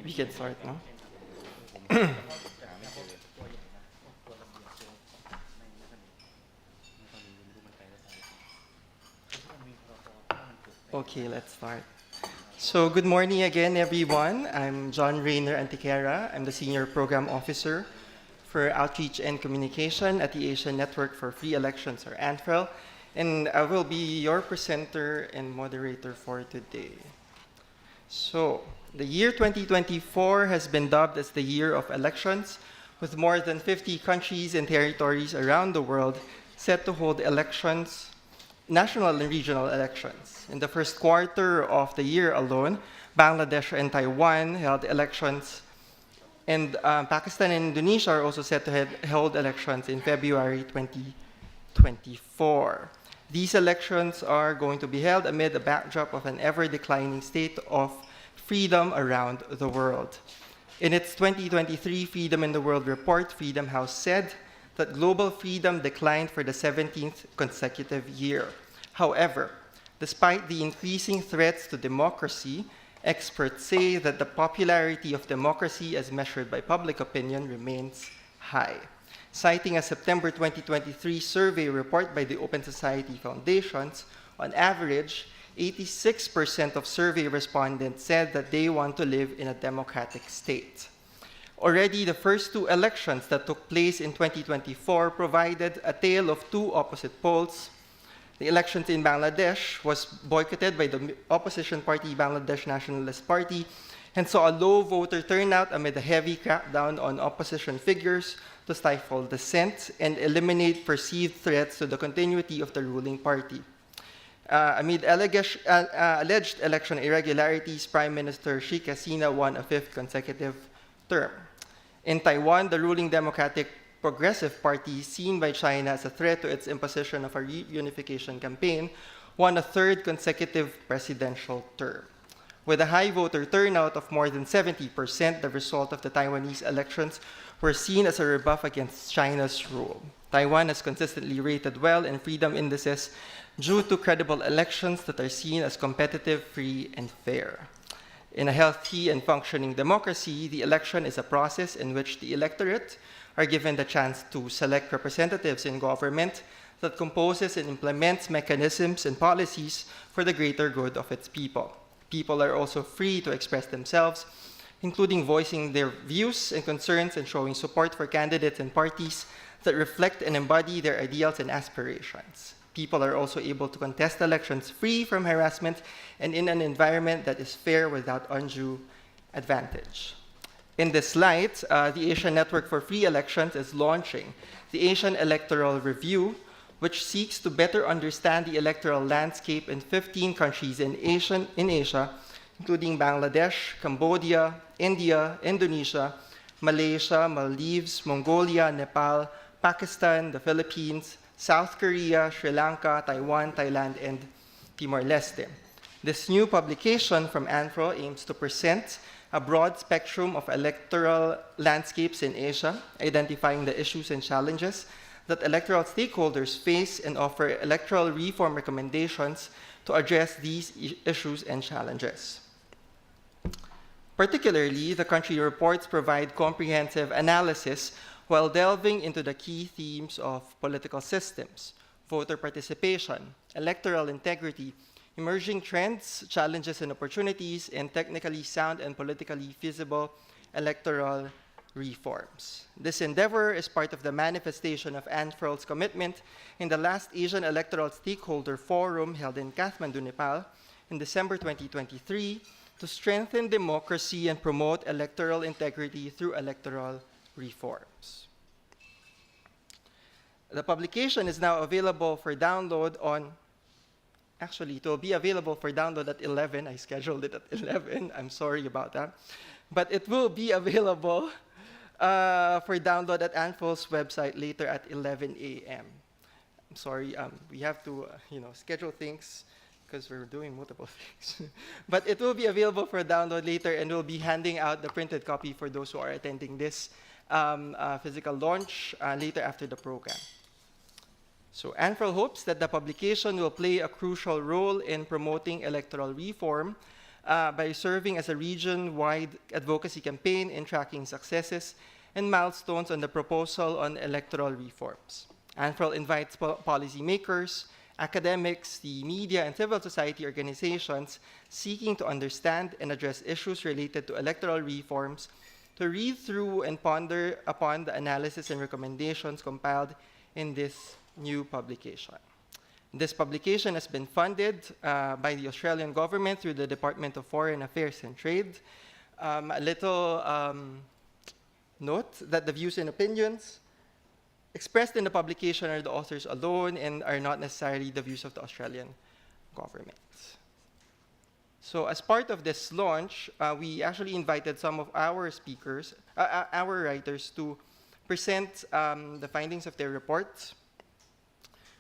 We can start now. Okay, let's start. So good morning again, everyone. I'm John Rainer Antiquera. I'm the Senior Program Officer for Outreach and Communication at the Asian Network for Free Elections, or ANFREL, and I will be your presenter and moderator for today. So, the year 2024 has been dubbed as the year of elections, with more than 50 countries and territories around the world set to hold elections, national and regional elections. In the first quarter of the year alone, Bangladesh and Taiwan held elections, and Pakistan and Indonesia are also set to hold elections in February 2024. These elections are going to be held amid the backdrop of an ever-declining state of freedom around the world. In its 2023 Freedom in the World report, Freedom House said that global freedom declined for the 17th consecutive year. However, despite the increasing threats to democracy, experts say that the popularity of democracy as measured by public opinion remains high. Citing a September 2023 survey report by the Open Society Foundations, on average, 86% of survey respondents said that they want to live in a democratic state. Already, the first two elections that took place in 2024 provided a tale of two opposite poles. The elections in Bangladesh was boycotted by the opposition party, Bangladesh Nationalist Party, and saw a low voter turnout amid a heavy crackdown on opposition figures to stifle dissent and eliminate perceived threats to the continuity of the ruling party. Amid alleged election irregularities, Prime Minister Sheikh Hasina won a fifth consecutive term. In Taiwan, the ruling Democratic Progressive Party, seen by China as a threat to its imposition of a reunification campaign, won a third consecutive presidential term. With a high voter turnout of more than 70%, the result of the Taiwanese elections were seen as a rebuff against China's rule. Taiwan has consistently rated well in freedom indices due to credible elections that are seen as competitive, free, and fair. In a healthy and functioning democracy, the election is a process in which the electorate are given the chance to select representatives in government that composes and implements mechanisms and policies for the greater good of its people. People are also free to express themselves, including voicing their views and concerns and showing support for candidates and parties that reflect and embody their ideals and aspirations. People are also able to contest elections free from harassment and in an environment that is fair without undue advantage. In this light, the Asian Network for Free Elections is launching the Asian Electoral Review, which seeks to better understand the electoral landscape in 15 countries in Asia, including Bangladesh, Cambodia, India, Indonesia, Malaysia, Maldives, Mongolia, Nepal, Pakistan, the Philippines, South Korea, Sri Lanka, Taiwan, Thailand, and Timor-Leste. This new publication from ANFREL aims to present a broad spectrum of electoral landscapes in Asia, identifying the issues and challenges that electoral stakeholders face and offer electoral reform recommendations to address these issues and challenges. Particularly, the country reports provide comprehensive analysis while delving into the key themes of political systems, voter participation, electoral integrity, emerging trends, challenges and opportunities, and technically sound and politically feasible electoral reforms. This endeavor is part of the manifestation of ANFREL's commitment in the last Asian Electoral Stakeholder Forum held in Kathmandu, Nepal in December 2023 to strengthen democracy and promote electoral integrity through electoral reforms. The publication is now available for download on, actually it will be available for download at 11. I scheduled it at 11, I'm sorry about that. But it will be available for download at ANFREL's website later at 11 a.m. I'm sorry, we have to schedule things because we're doing multiple things. But it will be available for download later, and we'll be handing out the printed copy for those who are attending this physical launch later after the program. So ANFREL hopes that the publication will play a crucial role in promoting electoral reform by serving as a region-wide advocacy campaign in tracking successes and milestones on the proposal on electoral reforms. ANFREL invites policymakers, academics, the media, and civil society organizations seeking to understand and address issues related to electoral reforms to read through and ponder upon the analysis and recommendations compiled in this new publication. This publication has been funded by the Australian government through the Department of Foreign Affairs and Trade. A little note that the views and opinions expressed in the publication are the authors alone and are not necessarily the views of the Australian government. So as part of this launch, we actually invited some of our speakers, our writers, to present the findings of their reports.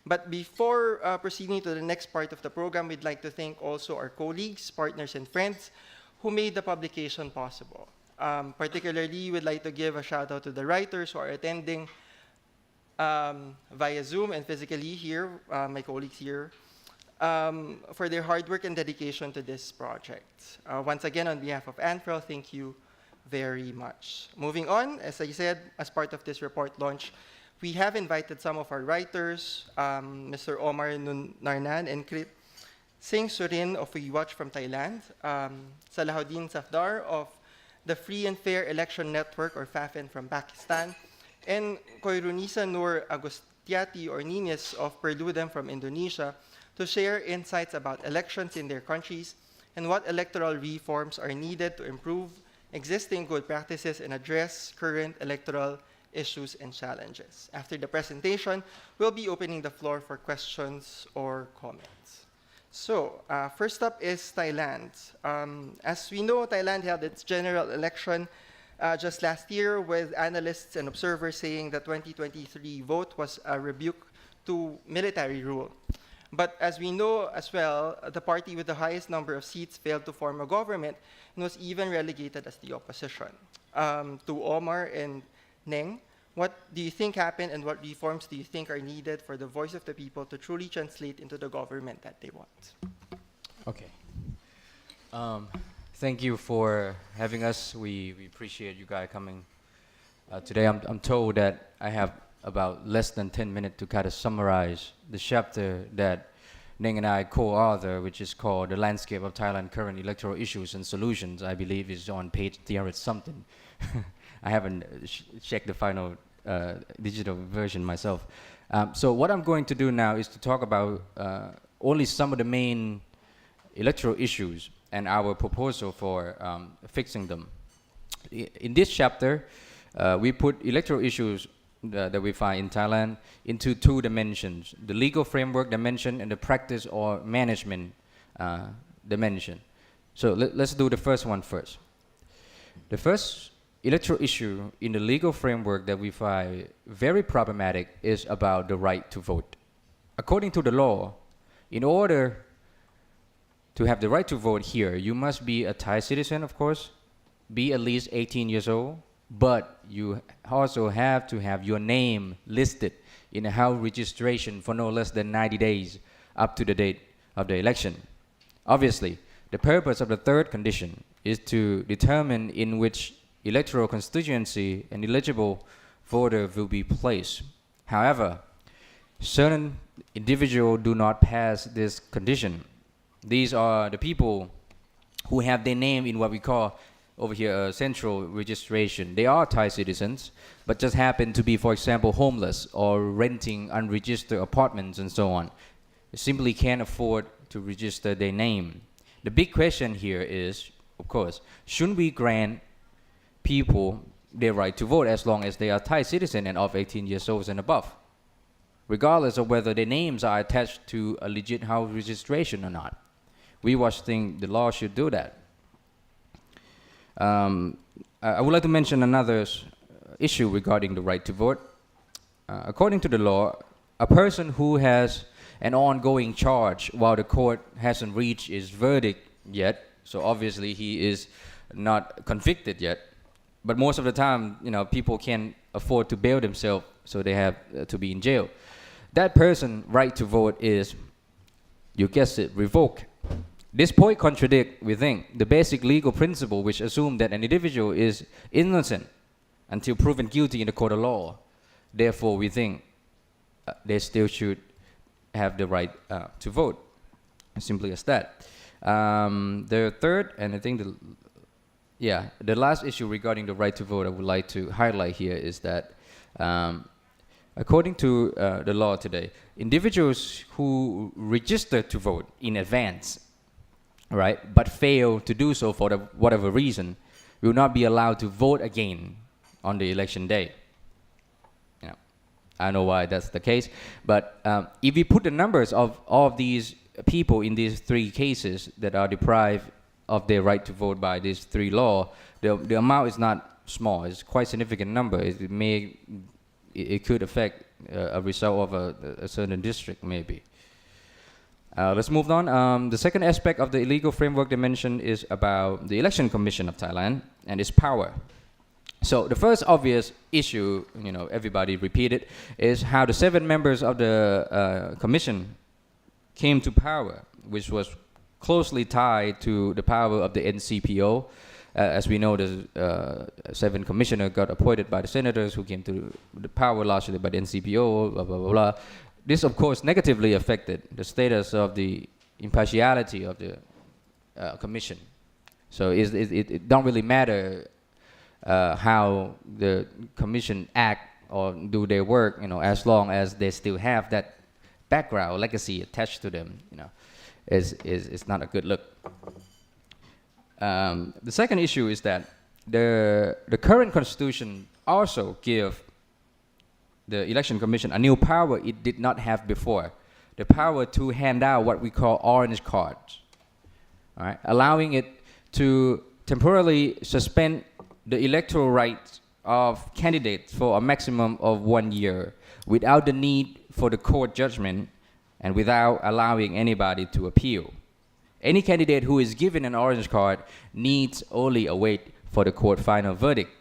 But before proceeding to the next part of the program, we'd like to thank also our colleagues, partners, and friends who made the publication possible. Particularly, we'd like to give a shout out to the writers who are attending via Zoom and physically here, my colleagues here, for their hard work and dedication to this project. Once again, on behalf of ANFREL, thank you very much. Moving on, as I said, as part of this report launch, we have invited some of our writers, Mr. Omar Nunarnan and Krit Seangsurin of We Watch from Thailand, Salahuddin Safdar of the Free and Fair Election Network, or FAFEN, from Pakistan, and Koirunisa Nur Agustiati or Nines of Perludem from Indonesia to share insights about elections in their countries and what electoral reforms are needed to improve existing good practices and address current electoral issues and challenges. After the presentation, we'll be opening the floor for questions or comments. So, first up is Thailand. As we know, Thailand held its general election just last year, with analysts and observers saying the 2023 vote was a rebuke to military rule. But as we know as well, the party with the highest number of seats failed to form a government and was even relegated as the opposition. To Omar and Neng, what do you think happened and what reforms do you think are needed for the voice of the people to truly translate into the government that they want? Okay. Thank you for having us. We appreciate you guys coming. Today I'm told that I have about less than 10 minutes to kind of summarize the chapter that Neng and I co-author, which is called The Landscape of Thailand Current Electoral Issues and Solutions. I believe is on page 300 something. I haven't checked the final digital version myself. So what I'm going to do now is to talk about only some of the main electoral issues and our proposal for fixing them. In this chapter, we put electoral issues that we find in Thailand into two dimensions: the legal framework dimension and the practice or management dimension. So let's do the first one first. The first electoral issue in the legal framework that we find very problematic is about the right to vote. According to the law, in order to have the right to vote here, you must be a Thai citizen, of course, be at least 18 years old, but you also have to have your name listed in a house registration for no less than 90 days up to the date of the election. Obviously, the purpose of the third condition is to determine in which electoral constituency an eligible voter will be placed. However, certain individuals do not pass this condition. These are the people who have their name in what we call over here central registration. They are Thai citizens, but just happen to be, for example, homeless or renting unregistered apartments and so on. They simply can't afford to register their name. The big question here is, of course, shouldn't we grant people their right to vote as long as they are Thai citizens and of 18 years old and above, regardless of whether their names are attached to a legit house registration or not? We think the law should do that. I would like to mention another issue regarding the right to vote. According to the law, a person who has an ongoing charge while the court hasn't reached its verdict yet, so obviously he is not convicted yet, but most of the time, people can't afford to bail themselves, so they have to be in jail. that person's right to vote is, you guessed it, revoked. This point contradicts, we think, the basic legal principle which assumes that an individual is innocent until proven guilty in the court of law. Therefore, we think they still should have the right to vote. Simply as that. The third, and I think the last issue regarding the right to vote I would like to highlight here is that according to the law today, individuals who register to vote in advance, right, but fail to do so for whatever reason, will not be allowed to vote again on the election day. You know, I don't know why that's the case, but if we put the numbers of all of these people in these three cases that are deprived of their right to vote by these three laws, the amount is not small. It's quite a significant number. It could affect a result of a certain district, maybe. Let's move on. The second aspect of the legal framework dimension is about the Election Commission of Thailand and its power. So the first obvious issue, everybody repeated, is how the 7 members of the commission came to power, which was closely tied to the power of the NCPO. As we know, the 7 commissioners got appointed by the senators who came to the power largely by the NCPO, blah, blah, blah, blah. This, of course, negatively affected the status of the impartiality of the commission. So it don't really matter how the commission act or do their work, as long as they still have that background legacy attached to them, is not a good look. The second issue is that the current constitution also give the Election Commission a new power it did not have before, the power to hand out what we call orange cards, all right, allowing it to temporarily suspend the electoral rights of candidates for a maximum of 1 year without the need for the court judgment and without allowing anybody to appeal. Any candidate who is given an orange card needs only await for the court final verdict.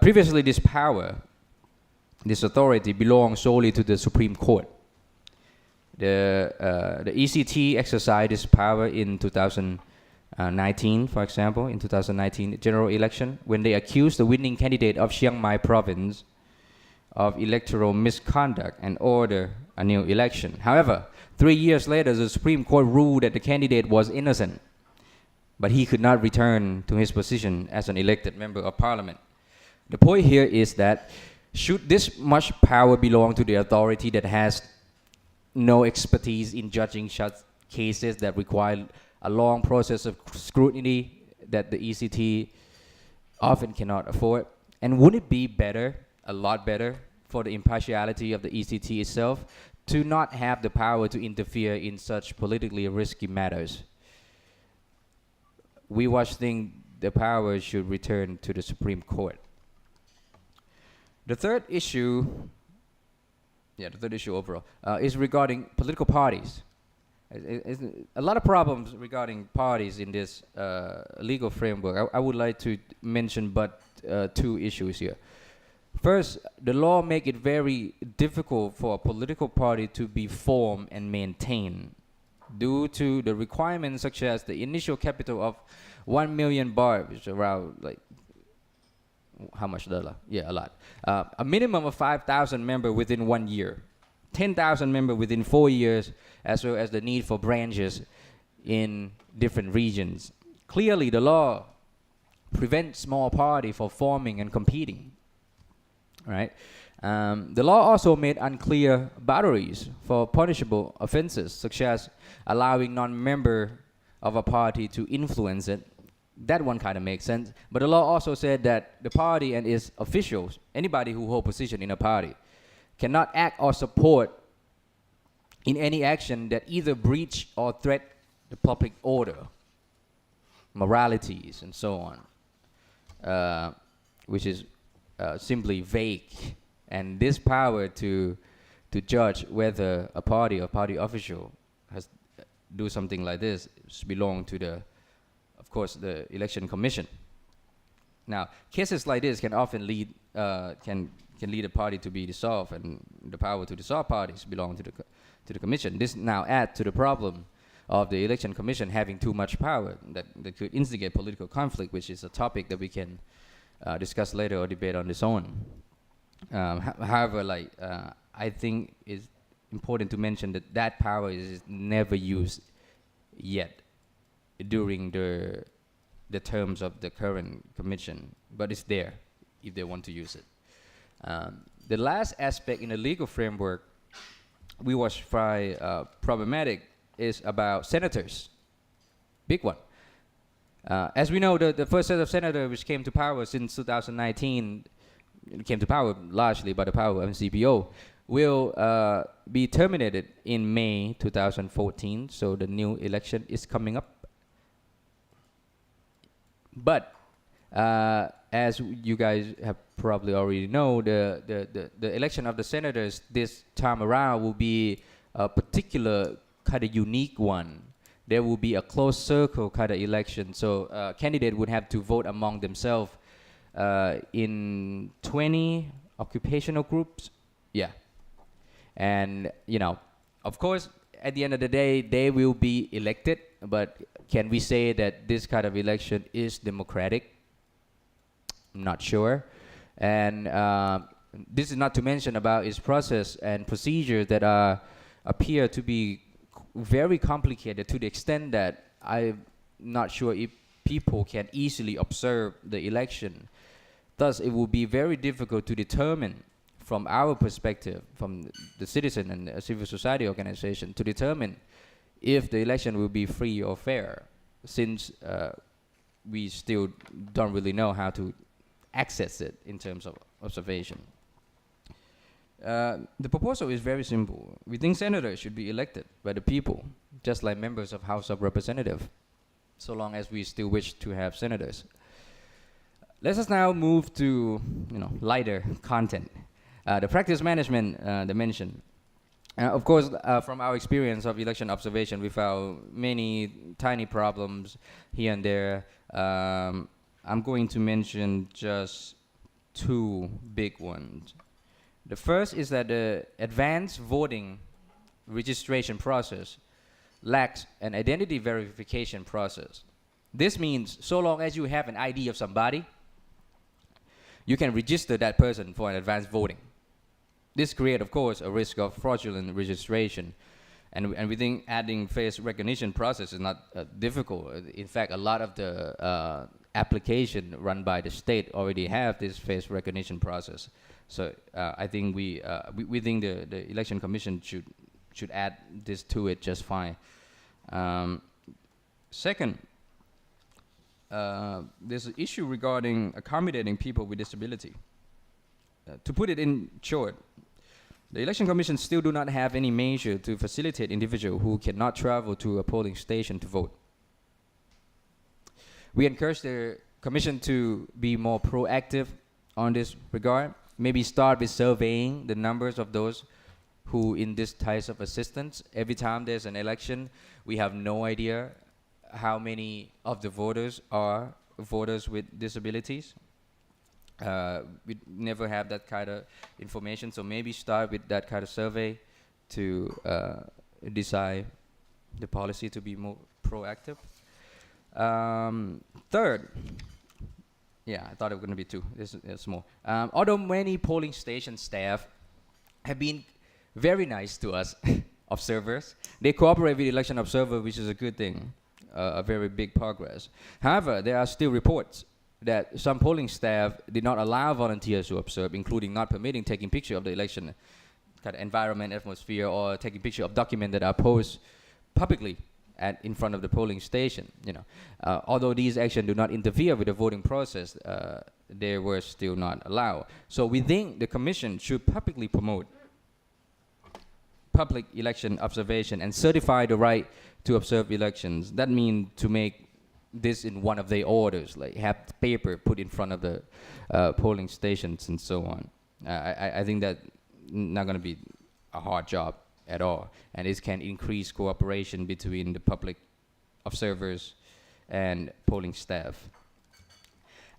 Previously, this authority belonged solely to the Supreme Court. The ECT exercised this power in 2019, for example, in 2019 general election, when they accused the winning candidate of Chiang Mai province of electoral misconduct and ordered a new election. However, 3 years later, the Supreme Court ruled that the candidate was innocent, but he could not return to his position as an elected member of parliament. The point here is that should this much power belong to the authority that has no expertise in judging such cases that require a long process of scrutiny that the ECT often cannot afford? And would it be better, a lot better, for the impartiality of the ECT itself to not have the power to interfere in such politically risky matters? We think the power should return to the Supreme Court. The third issue overall, is regarding political parties. A lot of problems regarding parties in this legal framework. I would like to mention but 2 issues here. First, the law make it very difficult for a political party to be formed and maintained due to the requirements such as the initial capital of 1 million baht, which is around how much dollar? Yeah, a lot. A minimum of 5,000 members within 1 year, 10,000 members within 4 years, as well as the need for branches in different regions. Clearly, the law prevents small parties from forming and competing. Right? The law also made unclear boundaries for punishable offenses, such as allowing non-member of a party to influence it. That one kind of makes sense. But the law also said that the party and its officials, anybody who hold position in a party, cannot act or support in any action that either breach or threat the public order, moralities, and so on, which is simply vague. And this power to judge whether a party or party official has do something like this belong to of course, the Election Commission. Now, cases like this can often lead, can can lead a party to be dissolved, and the power to dissolve parties belong to the commission. This now adds to the problem of the election commission having too much power that could instigate political conflict, which is a topic that we can discuss later or debate on its own. However, I think it's important to mention that power is never used yet during the terms of the current commission, but it's there if they want to use it. The last aspect in the legal framework we was problematic is about senators. Big one. As we know, the first set of senators which came to power since 2019 came to power largely by the power of MCPO will be terminated in May 2014. So the new election is coming up. But as you guys have probably already know, the election of the senators this time around will be a particular kind of unique one. There will be a closed circle kind of election. So candidate would have to vote among themselves in 20 occupational groups. Yeah. And, of course, at the end of the day, they will be elected. But can we say that this kind of election is democratic? I'm not sure. And this is not to mention about its process and procedures that appear to be very complicated to the extent that I'm not sure if people can easily observe the election. Thus, it will be very difficult to determine from our perspective, from the citizen and the civil society organization, to determine if the election will be free or fair, since we still don't really know how to access it in terms of observation. The proposal is very simple. We think senators should be elected by the people, just like members of House of Representatives, so long as we still wish to have senators. Let us now move to lighter content. The practice management dimension. Of course, from our experience of election observation, we found many tiny problems here and there. I'm going to mention just two big ones. The first is that the advanced voting registration process lacks an identity verification process. This means so long as you have an ID of somebody, you can register that person for an advanced voting. This creates, of course, a risk of fraudulent registration. And we think adding face recognition process is not difficult. In fact, a lot of the application run by the state already have this face recognition process. So I think we think the election commission should add this to it just fine. Second, there's an issue regarding accommodating people with disability. To put it in short, the election commission still do not have any measure to facilitate individuals who cannot travel to a polling station to vote. We encourage the commission to be more proactive on this regard. Maybe start with surveying the numbers of those who in this type of assistance. Every time there's an election, we have no idea how many of the voters are voters with disabilities. We never have that kind of information, so maybe start with that kind of survey to decide the policy to be more proactive. Third, yeah, I thought it was going to be two. This is small. Although many polling station staff have been very nice to us, observers, they cooperate with election observers, which is a good thing, a very big progress. However, there are still reports that some polling staff did not allow volunteers to observe, including not permitting taking picture of the election kind of environment, atmosphere, or taking picture of documents that are posted publicly in front of the polling station. Although these actions do not interfere with the voting process, they were still not allowed. So we think the commission should publicly promote public election observation and certify the right to observe elections. That means to make this in one of their orders, like have paper put in front of the polling stations and so on. I think that not going to be a hard job at all, and it can increase cooperation between the public observers and polling staff.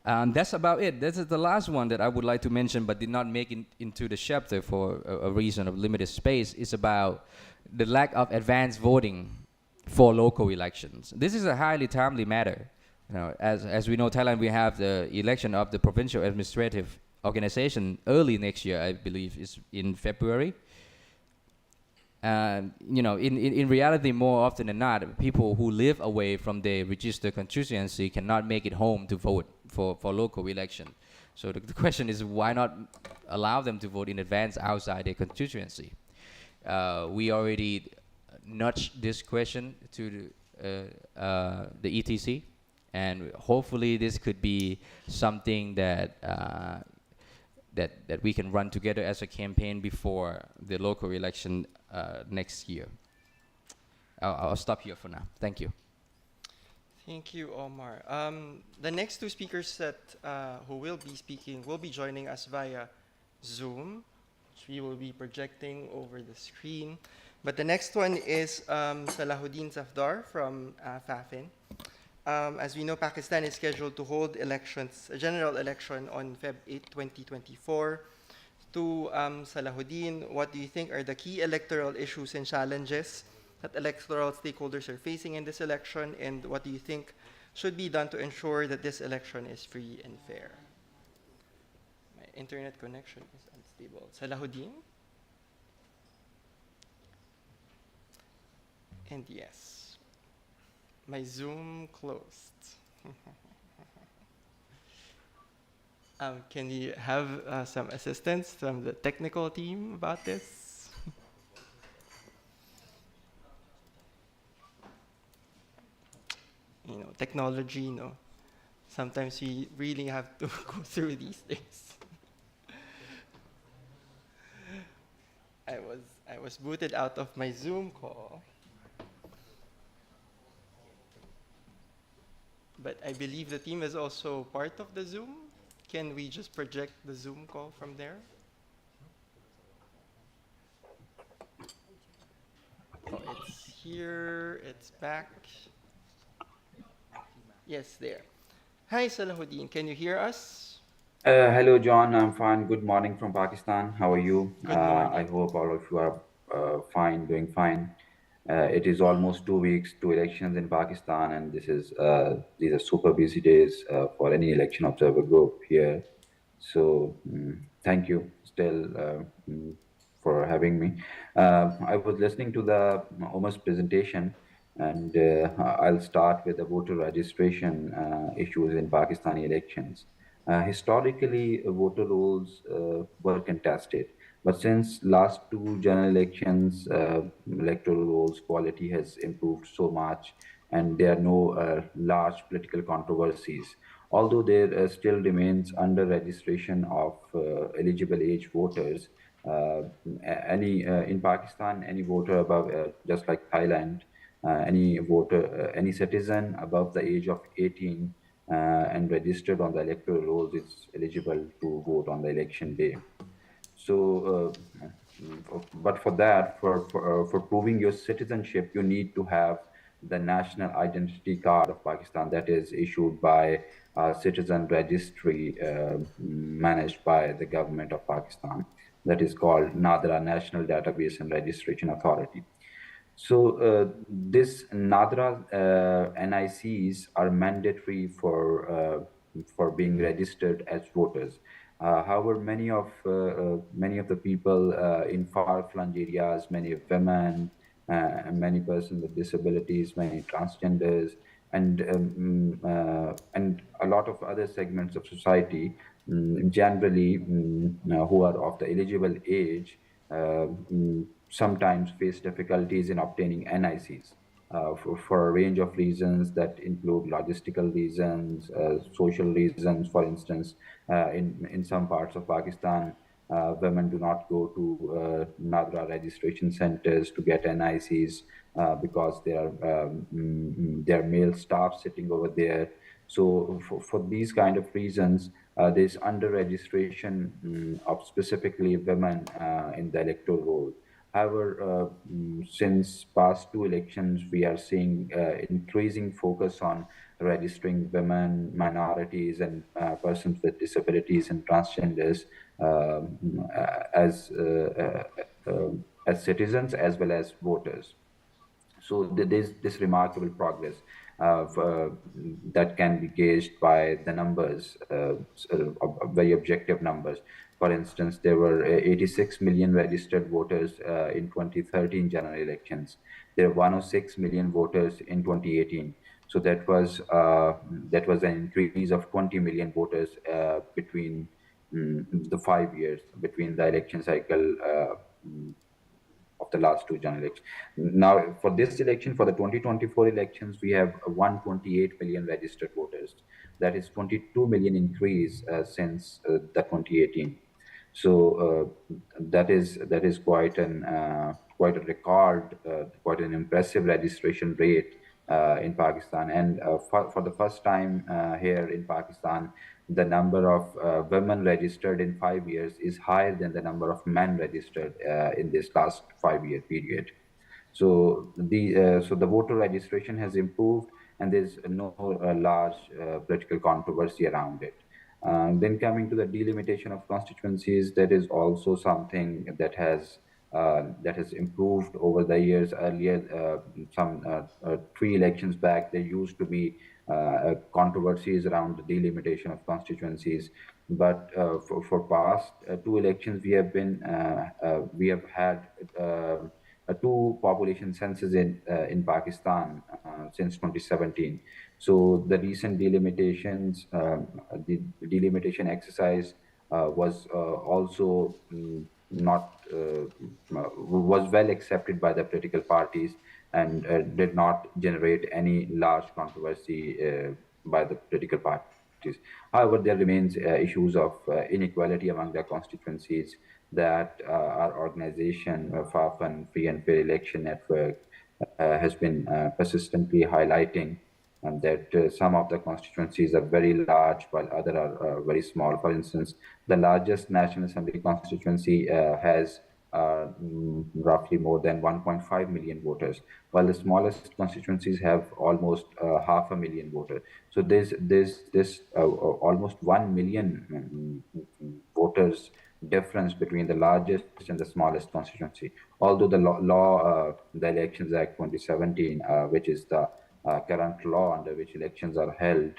That's about it. This is the last one that I would like to mention, but did not make it into the chapter for a reason of limited space. It's about the lack of advanced voting for local elections. This is a highly timely matter. You know, as we know, Thailand, we have the election of the provincial administrative organization early next year. I believe is in February. You know, in reality, more often than not, people who live away from their registered constituency cannot make it home to vote for local election. So the question is, why not allow them to vote in advance outside their constituency? We already nudged this question to the ETC, and hopefully this could be something that that we can run together as a campaign before the local election next year. I'll stop here for now. Thank you. Thank you, Omar. The next two speakers that who will be speaking will be joining us via Zoom, which we will be projecting over the screen. But the next one is Salahuddin Safdar from FAFIN. As we know, Pakistan is scheduled to hold elections, a general election on Feb 8, 2024. To Salahuddin, what do you think are the key electoral issues and challenges that electoral stakeholders are facing in this election, and what do you think should be done to ensure that this election is free and fair? My internet connection is unstable. Salahuddin? And yes, my Zoom closed. Can we have some assistance from the technical team about this? You know, technology, you know, sometimes we really have to go through these things. I was booted out of my Zoom call. But I believe the team is also part of the Zoom. Can we just project the Zoom call from there? Oh, it's here, it's back. Yes, there. Hi, Salahuddin, can you hear us? Hello, John. I'm fine. Good morning from Pakistan. How are you? Good morning. I hope all of you are fine, doing fine. It is almost 2 weeks to elections in Pakistan, and these are super busy days for any election observer group here. So, thank you still for having me. I was listening to the Omar's presentation, and I'll start with the voter registration issues in Pakistani elections. Historically, voter rolls were contested, but since last two general elections, electoral rolls quality has improved so much, and there are no large political controversies. Although there still remains under registration of eligible age voters, any in Pakistan, any voter above, just like Thailand, any citizen above the age of 18 and registered on the electoral rolls is eligible to vote on the election day. So, but for that, for proving your citizenship, you need to have the national identity card of Pakistan that is issued by citizen registry managed by the government of Pakistan. That is called NADRA, National Database and Registration Authority. So this NADRA NICs are mandatory for being registered as voters. However, many of the people in far-flung areas, many women, many persons with disabilities, many transgenders, and a lot of other segments of society, generally who are of the eligible age, sometimes face difficulties in obtaining NICs for a range of reasons that include logistical reasons, social reasons. For instance, in some parts of Pakistan, women do not go to NADRA registration centers to get NICs because there are male staff sitting over there. So for these kind of reasons, there's under registration of specifically women in the electoral roll. However, since past two elections, we are seeing increasing focus on registering women, minorities, and persons with disabilities and transgenders um, as as citizens as well as voters. So there's this remarkable progress of, that can be gauged by the numbers, very objective numbers. For instance, there were 86 million registered voters in 2013 general elections. There were 106 million voters in 2018. So that was an increase of 20 million voters between the 5 years between the election cycle of the last two general elections. Now, for this election, for the 2024 elections, we have 128 million registered voters. That is 22 million increase since the 2018. So that is quite a record, quite an impressive registration rate in Pakistan. And for the first time here in Pakistan, the number of women registered in 5 years is higher than the number of men registered in this last 5 year period. So the voter registration has improved, and there's no large political controversy around it. Then coming to the delimitation of constituencies, that is also something that has improved over the years. Earlier, some 3 elections back, there used to be controversies around the delimitation of constituencies. But for past two elections, we have had two population census in Pakistan since 2017. So the recent delimitations, the delimitation exercise was also not was well accepted by the political parties and did not generate any large controversy by the political parties. However, there remains issues of inequality among the constituencies that our organization, FAFAN, Free and Fair Election Network, has been persistently highlighting, and that some of the constituencies are very large while other are very small. For instance, the largest National Assembly constituency has roughly more than 1.5 million voters, while the smallest constituencies have almost 500,000 voters. So there's this almost 1 million voters difference between the largest and the smallest constituency. Although the Elections Act 2017, which is the current law under which elections are held,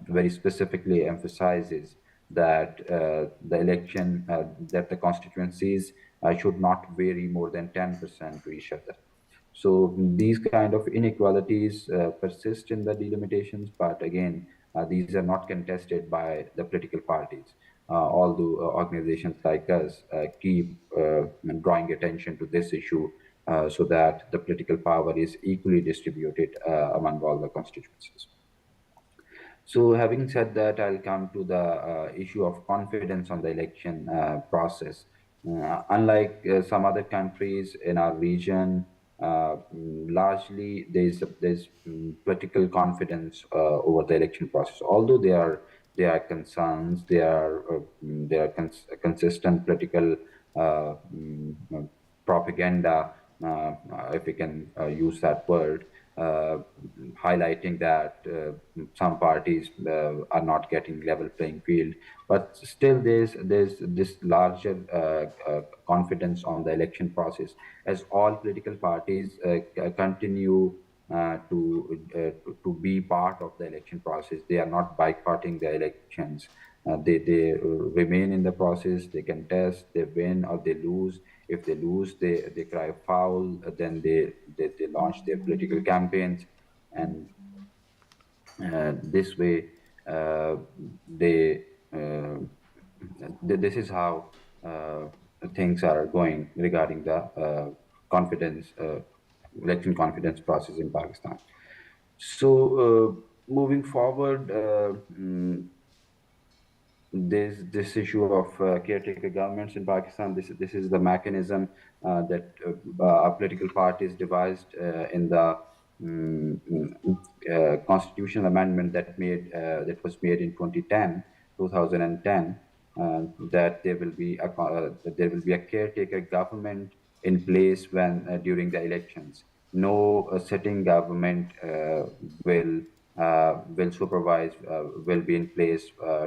very specifically emphasizes that that the constituencies should not vary more than 10% to each other. So these kind of inequalities persist in the delimitations, but again, these are not contested by the political parties. Although organizations like us keep drawing attention to this issue so that the political power is equally distributed among all the constituencies. So, having said that, I'll come to the issue of confidence on the election process. Unlike some other countries in our region, largely there's political confidence over the election process. Although there are concerns, there are consistent political propaganda, if we can use that word, uh, highlighting that some parties are not getting level playing field. But still, there's this larger confidence on the election process, as all political parties continue to be part of the election process. They are not boycotting the elections. They remain in the process. They contest, they win or they lose. If they lose, they cry foul. Then they launch their political campaigns, and this way uh, they this is how things are going regarding the confidence election confidence process in Pakistan. So moving forward, there's this issue of caretaker governments in Pakistan. This is the mechanism that our political parties devised in the constitutional amendment that was made in 2010, that there will be a caretaker government in place when during the elections. No sitting government will supervise, will be in place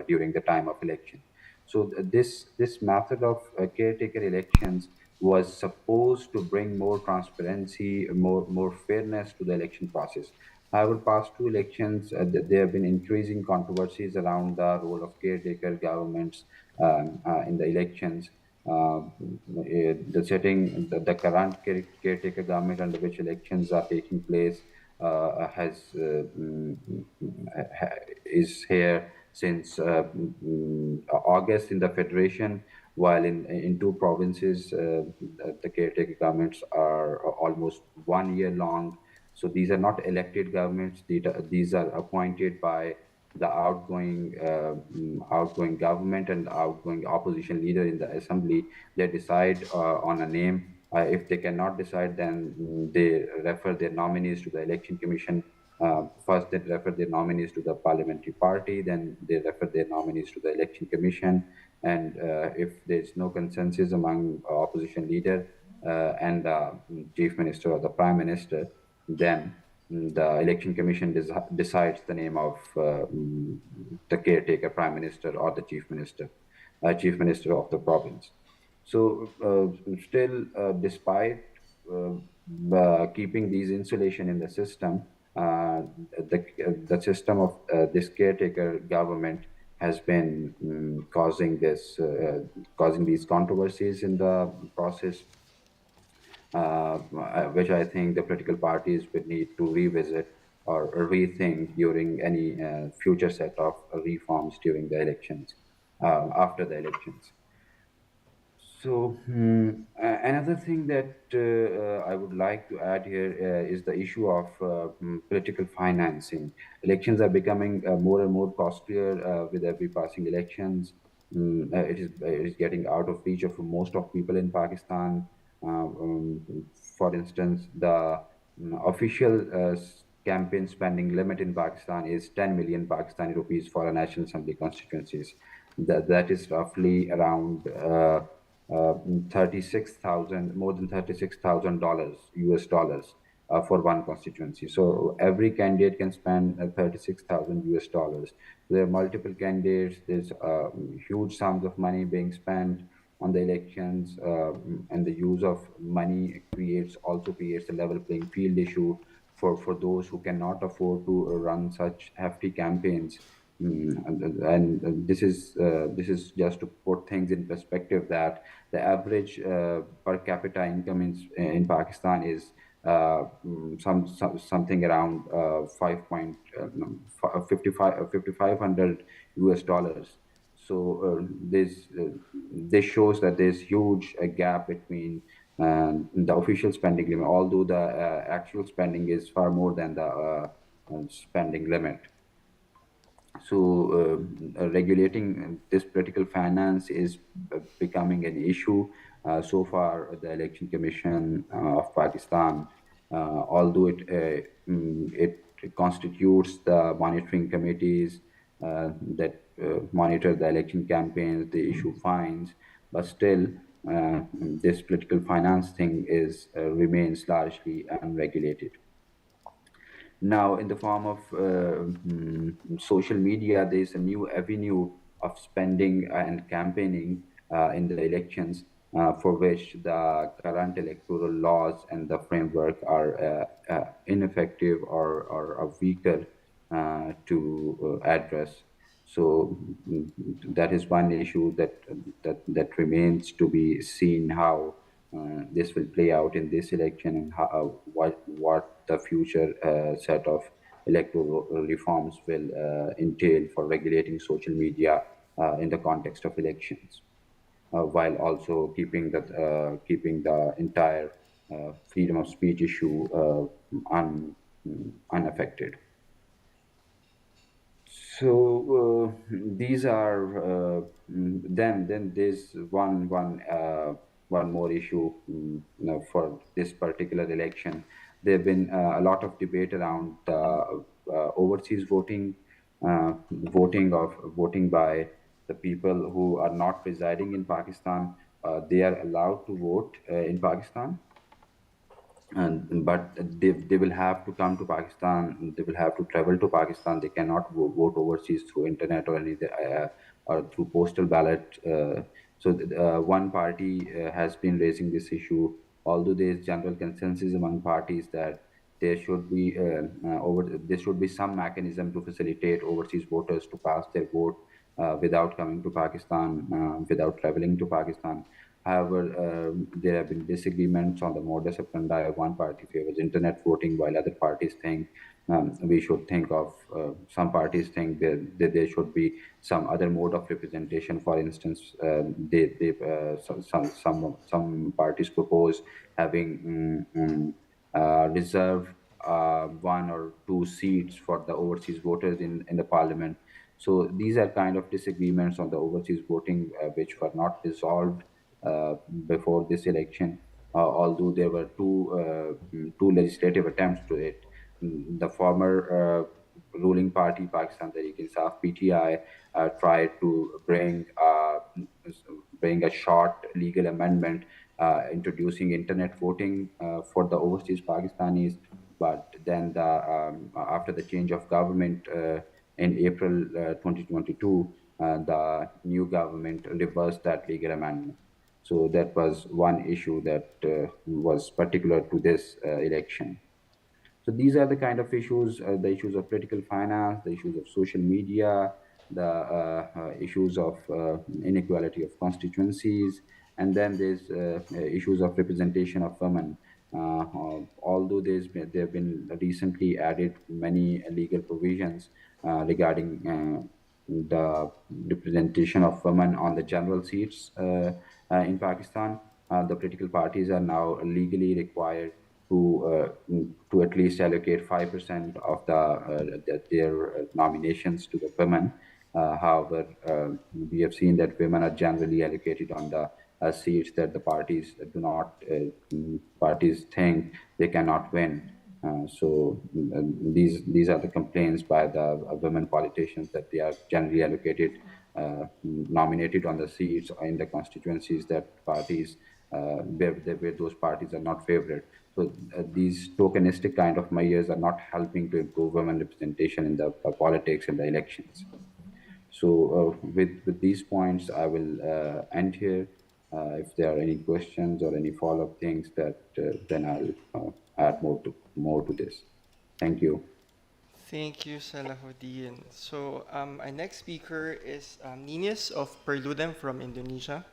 during the time of election. So this method of caretaker elections was supposed to bring more transparency, more fairness to the election process. However, past two elections, there have been increasing controversies around the role of caretaker governments in the elections. The current caretaker government under which elections are taking place is here since August in the federation, while in two provinces the caretaker governments are almost 1 year long. So these are not elected governments; these are appointed by the outgoing government and the outgoing opposition leader in the assembly. They decide on a name. If they cannot decide, then they refer their nominees to the election commission. First, they refer their nominees to the parliamentary party, then they refer their nominees to the election commission. And if there's no consensus among opposition leader and the chief minister or the prime minister, then the election commission decides the name of the caretaker prime minister or the chief minister of the province. So still, despite keeping these insulation in the system, the system of this caretaker government has been causing these controversies in the process, which I think the political parties would need to revisit or rethink during any future set of reforms during the elections, after the elections. So, another thing that I would like to add here is the issue of political financing. Elections are becoming more and more costlier with every passing elections. It is getting out of reach of most of people in Pakistan. For instance, the official campaign spending limit in Pakistan is 10 million Pakistani rupees for a National Assembly constituencies. That is roughly around 36,000, more than $36,000 US dollars for one constituency. So every candidate can spend 36,000 US dollars. There are multiple candidates. There's huge sums of money being spent on the elections, and the use of money also creates a level playing field issue for those who cannot afford to run such hefty campaigns. And this is just to put things in perspective, that the average per capita income in Pakistan is something around 5,500 US dollars. So this shows that there's huge gap between the official spending limit, although the actual spending is far more than the spending limit. So regulating this political finance is becoming an issue. So far, the Election Commission of Pakistan, although it constitutes the monitoring committees that monitor the election campaigns, they issue fines, but still, this political finance thing remains largely unregulated. Now, in the form of social media, there is a new avenue of spending and campaigning in the elections, for which the current electoral laws and the framework are ineffective or are weaker to address. So that is one issue that remains to be seen, how this will play out in this election, and what the future set of electoral reforms will entail for regulating social media in the context of elections, while also keeping the entire freedom of speech issue unaffected. So these are then there's one more issue, for this particular election. There have been a lot of debate around overseas voting by the people who are not residing in Pakistan. they are allowed to vote in Pakistan, and but they will have to come to Pakistan. They will have to travel to Pakistan. They cannot vote overseas through internet or any or through postal ballot. One party has been raising this issue, although there is general consensus among parties that there should be some mechanism to facilitate overseas voters to cast their vote without coming to Pakistan, without traveling to Pakistan. However, there have been disagreements on the modus operandi. One party favors internet voting, while other parties think we should think of. Some parties think that there should be some other mode of representation. For instance, some parties propose having reserved one or two seats for the overseas voters in the parliament. So these are kind of disagreements on the overseas voting which were not resolved uh, before this election, although there were two legislative attempts to it. The former ruling party, Pakistan Tehreek-e-Insaf (PTI), tried to bring a short legal amendment introducing internet voting for the overseas Pakistanis. But then, after the change of government in April 2022, the new government reversed that legal amendment. So that was one issue that was particular to this election. So these are the kind of issues, the issues of political finance, the issues of social media, the issues of inequality of constituencies, and then there's issues of representation of women. Although there have been recently added many legal provisions regarding the representation of women on the general seats in Pakistan, the political parties are now legally required to at least allocate 5% of their nominations to the women. However, we have seen that women are generally allocated on the seats that the parties do not parties think they cannot win. These are the complaints by the women politicians that they are generally allocated, nominated on the seats in the constituencies that parties where those parties are not favored. So these tokenistic kind of measures are not helping to improve women representation in the politics and the elections. So with these points, I will end here. If there are any questions or any follow-up things, that then I'll add more to this. Thank you. Thank you, Salahuddin. So our next speaker is Ninis of Perludem from Indonesia.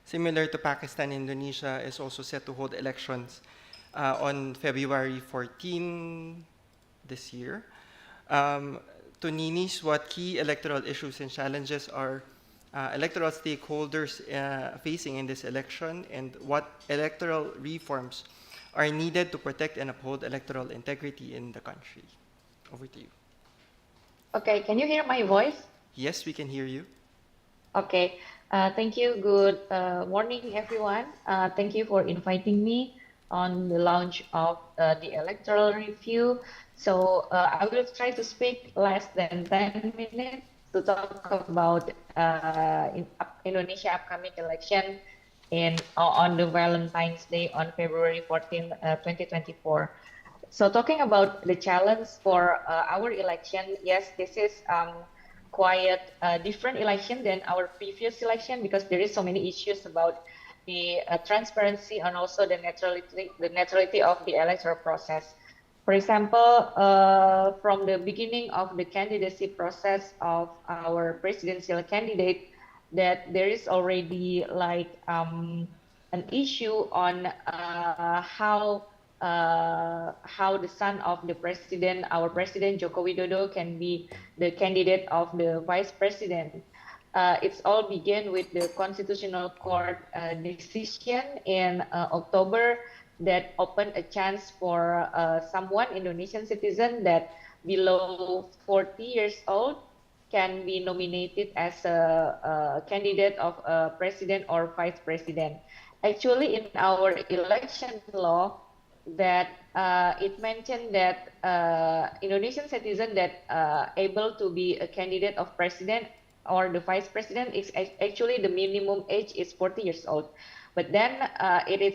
Similar to Pakistan, Indonesia is also set to hold elections on February 14 this year. To Ninis, what key electoral issues and challenges are electoral stakeholders facing in this election, and what electoral reforms are needed to protect and uphold electoral integrity in the country? Over to you. Okay, can you hear my voice? Yes, we can hear you. Okay, thank you. Good morning, everyone. Thank you for inviting me on the launch of the electoral review. So I will try to speak less than 10 minutes to talk about Indonesia upcoming election on the Valentine's Day on February 14, 2024. So talking about the challenge for our election, yes, this is quite a different election than our previous election because there is so many issues about the transparency and also the neutrality of the electoral process. For example, from the beginning of the candidacy process of our presidential candidate, that there is already like an issue on how the son of the president, our president Joko Widodo, can be the candidate of the vice president. It's all began with the Constitutional Court decision in October that opened a chance for someone, Indonesian citizen that below 40 years old can be nominated as a candidate of president or vice president. Actually, in our election law, that it mentioned that Indonesian citizen that able to be a candidate of president or the vice president is actually the minimum age is 40 years old. But then it is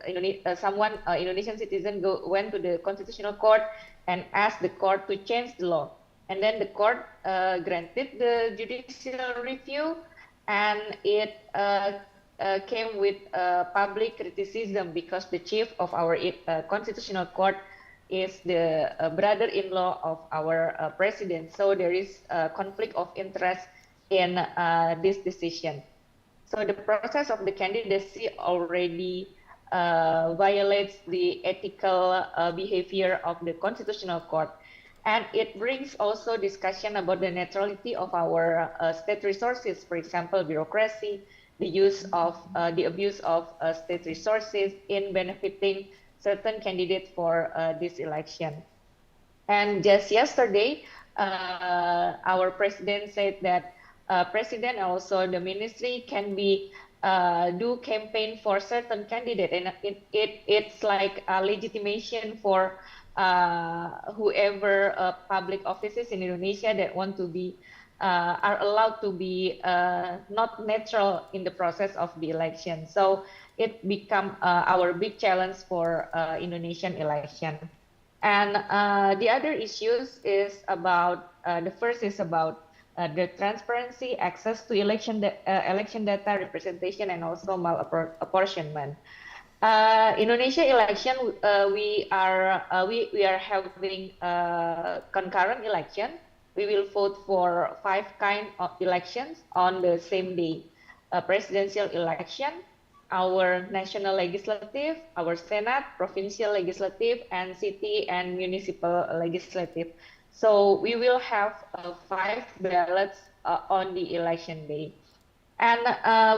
Indonesian citizen went to the constitutional court and asked the court to change the law, and then the court granted the judicial review, and it came with public criticism because the chief of our constitutional court is the brother-in-law of our president. So there is a conflict of interest in this decision. So the process of the candidacy already violates the ethical behavior of the constitutional court. And it brings also discussion about the neutrality of our state resources, for example, bureaucracy, the abuse of state resources in benefiting certain candidates for this election. And just yesterday, our president said that president also the ministry can be do campaign for certain candidate, and it's like a legitimation for whoever public offices in Indonesia that want to be are allowed to be not neutral in the process of the election. So it become our big challenge for Indonesian election. And the other issues is about the first is about the transparency, access to election data, representation, and also malapportionment. Indonesia election, we are having concurrent election. We will vote for 5 kinds of elections on the same day: presidential election, our national legislative, our Senate, provincial legislative, and city and municipal legislative. So we will have 5 ballots on the election day. And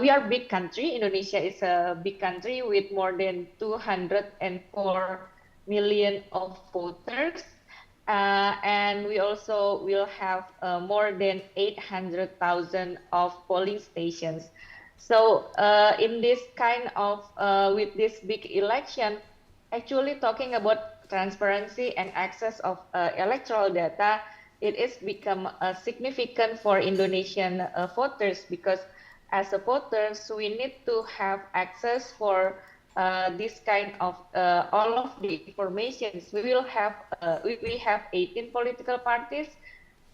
we are a big country. Indonesia is a big country with more than 204 million of voters. And we also will have more than 800,000 of polling stations. So in this kind of, with this big election, actually talking about transparency and access of electoral data, it is become significant for Indonesian voters, because as a voters, we need to have access for this kind of all of the informations. We have 18 political parties,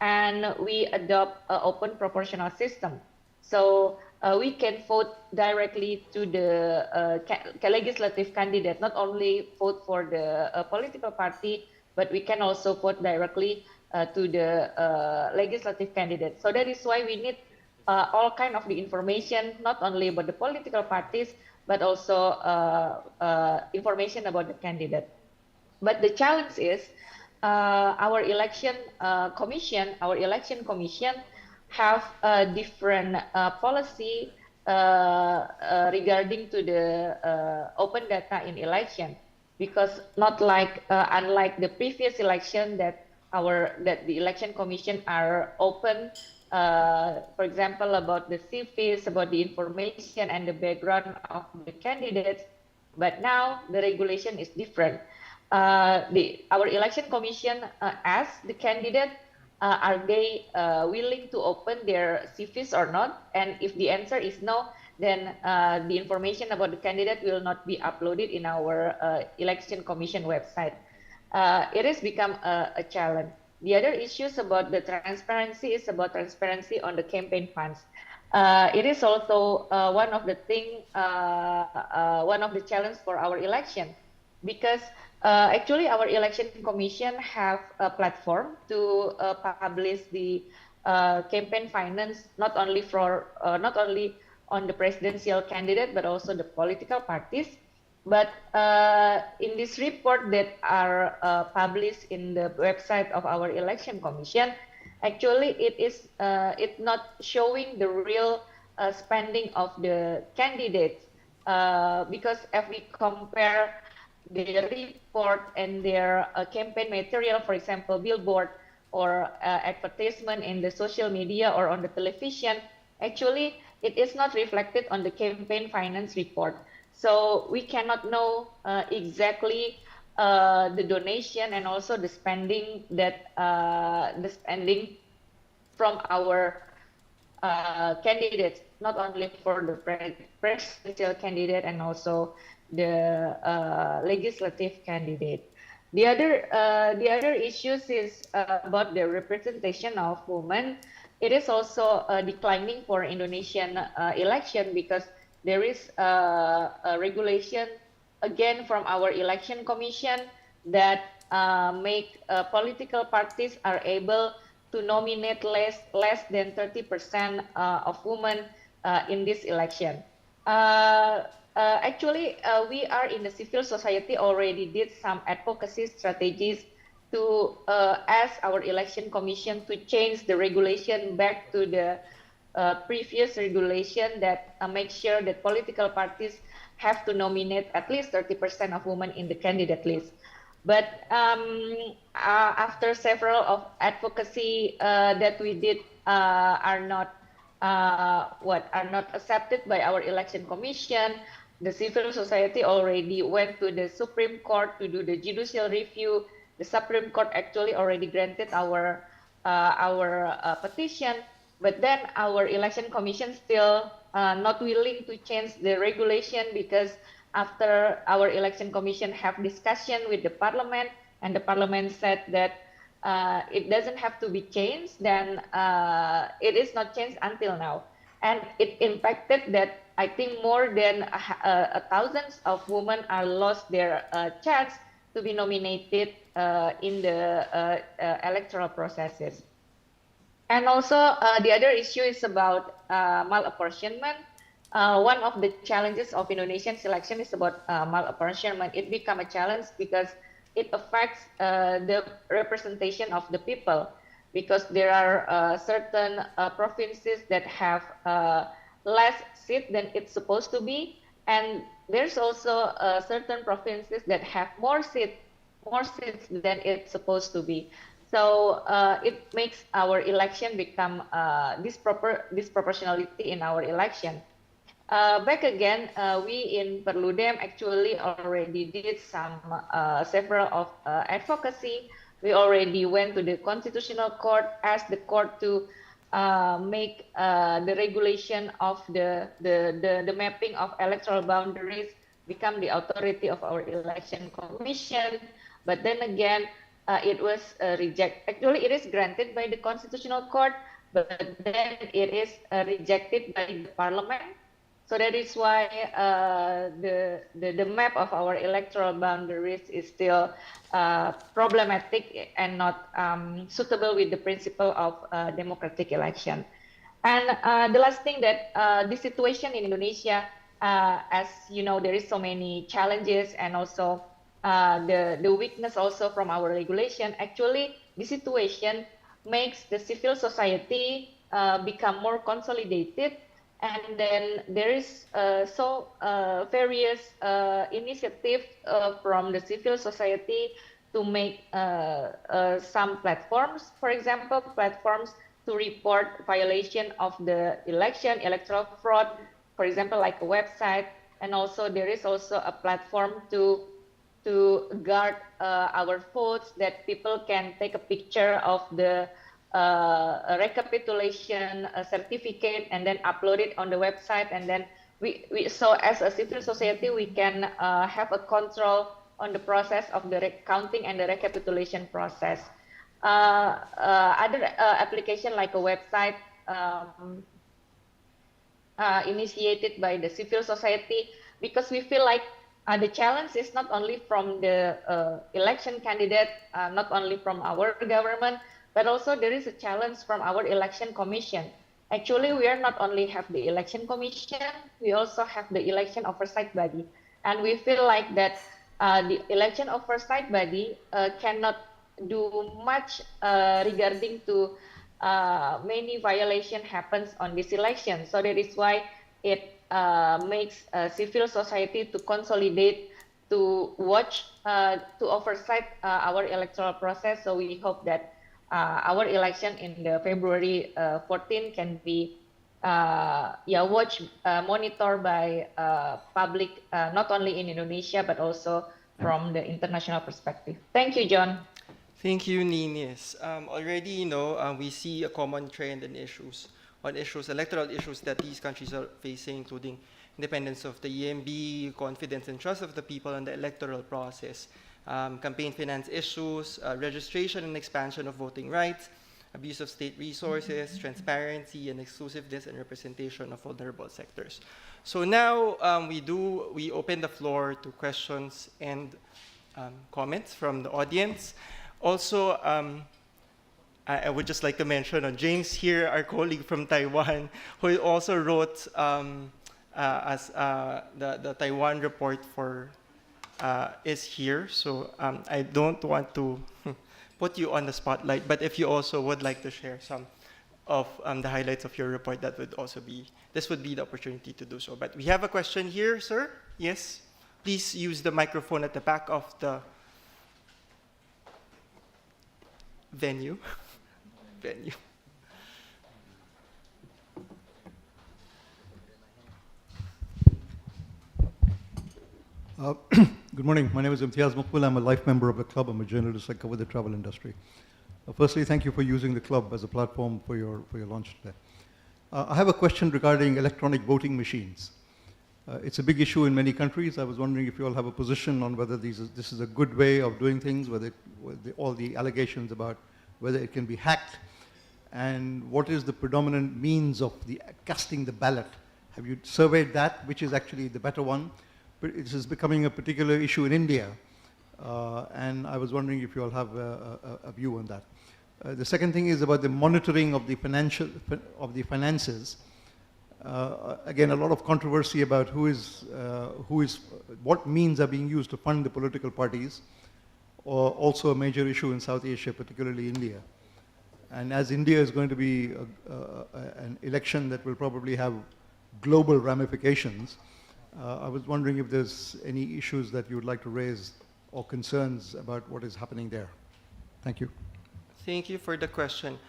and we adopt an open proportional system. So we can vote directly to the legislative candidate, not only vote for the political party, but we can also vote directly to the legislative candidate. So that is why we need all kind of the information, not only about the political parties, but also information about the candidate. But the challenge is our election commission have a different policy regarding to the open data in election, because not like unlike the previous election that the election commission are open, for example, about the CVs, about the information and the background of the candidates. But now the regulation is different. Our election commission asked the candidate, are they willing to open their CVs or not? And if the answer is no, then the information about the candidate will not be uploaded in our election commission website. It has become a challenge. The other issues about the transparency is about transparency on the campaign funds. It is also one of the challenge for our election, because actually our election commission have a platform to publish the campaign finance, not only on the presidential candidate, but also the political parties. But in this report that are published in the website of our election commission, actually it's not showing the real spending of the candidates, because if we compare the report and their campaign material, for example, billboard or advertisement in the social media or on the television, actually it is not reflected on the campaign finance report. So we cannot know exactly the donation and also the spending that from our candidates, not only for the presidential candidate and also the legislative candidate. The other issues is about the representation of women. It is also declining for Indonesian election because there is a regulation again from our election commission that make political parties are able to nominate less than 30% of women in this election. Actually, we are in the civil society already did some advocacy strategies to ask our election commission to change the regulation back to the previous regulation that makes sure that political parties have to nominate at least 30% of women in the candidate list. But after several of advocacy that we did are not accepted by our election commission, the civil society already went to the Supreme Court to do the judicial review. The Supreme Court actually already granted our petition, but then our election commission still not willing to change the regulation because after our election commission have discussion with the parliament and the parliament said that it doesn't have to be changed, then it is not changed until now. And it impacted that I think more than thousands of women are lost their chance to be nominated in the electoral processes. And also the other issue is about malapportionment. One of the challenges of Indonesian selection is about malapportionment. It become a challenge because it affects the representation of the people, because there are certain provinces that have less seats than it's supposed to be, and there's also certain provinces that have more seats than it's supposed to be. So it makes our election become disproportionality in our election. Back again, we in Perludem actually already did some several of advocacy. We already went to the Constitutional Court, asked the court to make the regulation of the mapping of electoral boundaries become the authority of our election commission. But then again, it was rejected. Actually, it is granted by the Constitutional Court, but then it is rejected by the Parliament. So that is why the map of our electoral boundaries is still problematic and not suitable with the principle of democratic election. And the last thing that the situation in Indonesia, as you know, there is so many challenges and also the weakness also from our regulation. Actually, the situation makes the civil society become more consolidated. And then there is various initiatives from the civil society to make some platforms, for example, platforms to report violation of the electoral fraud, for example, like a website. And also there is also a platform to guard our votes, that people can take a picture of the a recapitulation certificate and then upload it on the website, and then so as a civil society we can have a control on the process of the counting and the recapitulation process. Other application like a website initiated by the civil society, because we feel like the challenge is not only from the election candidate, not only from our government, but also there is a challenge from our election commission. Actually, we are not only have the election commission, we also have the election oversight body. And we feel like that the election oversight body cannot do much regarding to many violation happens on this election. So that is why it makes civil society to consolidate, to watch, to oversight our electoral process. So we hope that our election in the February 14 can be watched, monitored by public, not only in Indonesia, but also from the international perspective. Thank you, John. Thank you, Ninis. Already, we see a common trend in electoral issues that these countries are facing, including independence of the EMB, confidence and trust of the people in the electoral process, campaign finance issues, registration and expansion of voting rights, abuse of state resources, transparency and exclusiveness and representation of vulnerable sectors. So now we open the floor to questions and comments from the audience. Also, I would just like to mention James here, our colleague from Taiwan, who also wrote as the Taiwan report is here. So I don't want to put you on the spotlight, but if you also would like to share some of the highlights of your report, this would be the opportunity to do so. But we have a question here, sir. Yes, please use the microphone at the back of the venue. Good morning. My name is Imtiaz Mukbul. I'm a life member of the club. I'm a journalist. I cover the travel industry. Firstly, thank you for using the club as a platform for your launch today. I have a question regarding electronic voting machines. It's a big issue in many countries. I was wondering if you all have a position on whether this is a good way of doing things, whether all the allegations about whether it can be hacked, and what is the predominant means of casting the ballot. Have you surveyed that, which is actually the better one? But it is becoming a particular issue in India, and I was wondering if you all have a view on that. The second thing is about the monitoring of the finances. Again, a lot of controversy about what means are being used to fund the political parties, or also a major issue in South Asia, particularly India. And as India is going to be an election that will probably have global ramifications, I was wondering if there's any issues that you would like to raise or concerns about what is happening there. Thank you. Thank you for the question.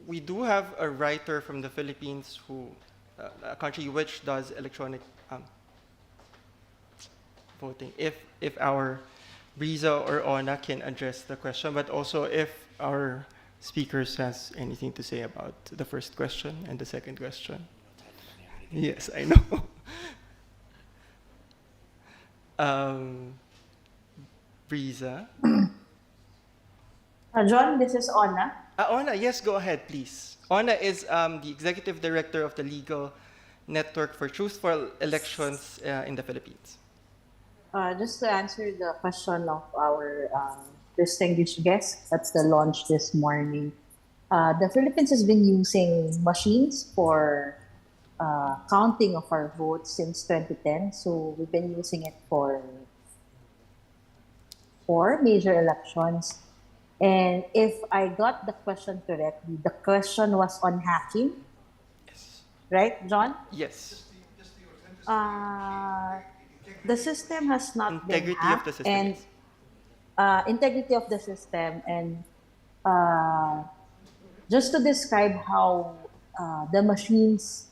We do have a writer from the Philippines a country which does electronic voting. If our Brizza or Ona can address the question, but also if our speakers has anything to say about the first question and the second question. Yes, I know. Brizza. John, this is Ona. Ona, yes, go ahead, please. Ona is the executive director of the Legal Network for Truthful Elections in the Philippines. Just to answer the question of our distinguished guest, that's the launch this morning. The Philippines has been using machines for counting of our votes since 2010. So we've been using it for 4 major elections. And if I got the question correctly, the question was on hacking. Yes. Right, John? Yes. The system has not been Integrity hacked. of the system. And integrity of the system. And just to describe how the machines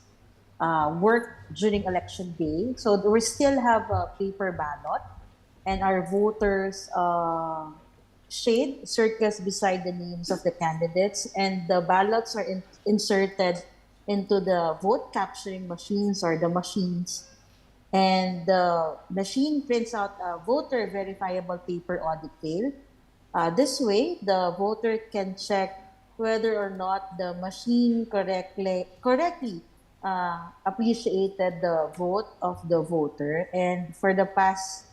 work during election day. So we still have a paper ballot, and our voters shade circles beside the names of the candidates, and the ballots are inserted into the vote capturing machines or the machines, and the machine prints out a voter verifiable paper audit trail. This way, the voter can check whether or not the machine correctly appreciated the vote of the voter. And for the past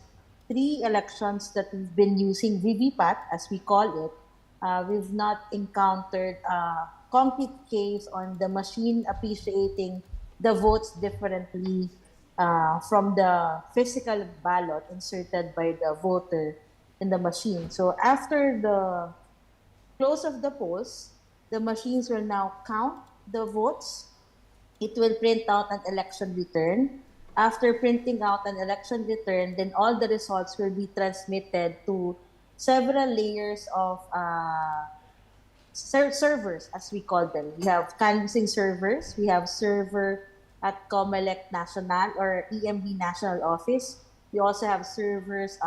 3 elections that we've been using VVPAT, as we call it, we've not encountered a concrete case on the machine appreciating the votes differently from the physical ballot inserted by the voter in the machine. So after the close of the polls, the machines will now count the votes. It will print out an election return. After printing out an election return, then all the results will be transmitted to several layers of servers, as we call them. We have canvassing servers. We have server at Comelec National or EMB National Office. We also have servers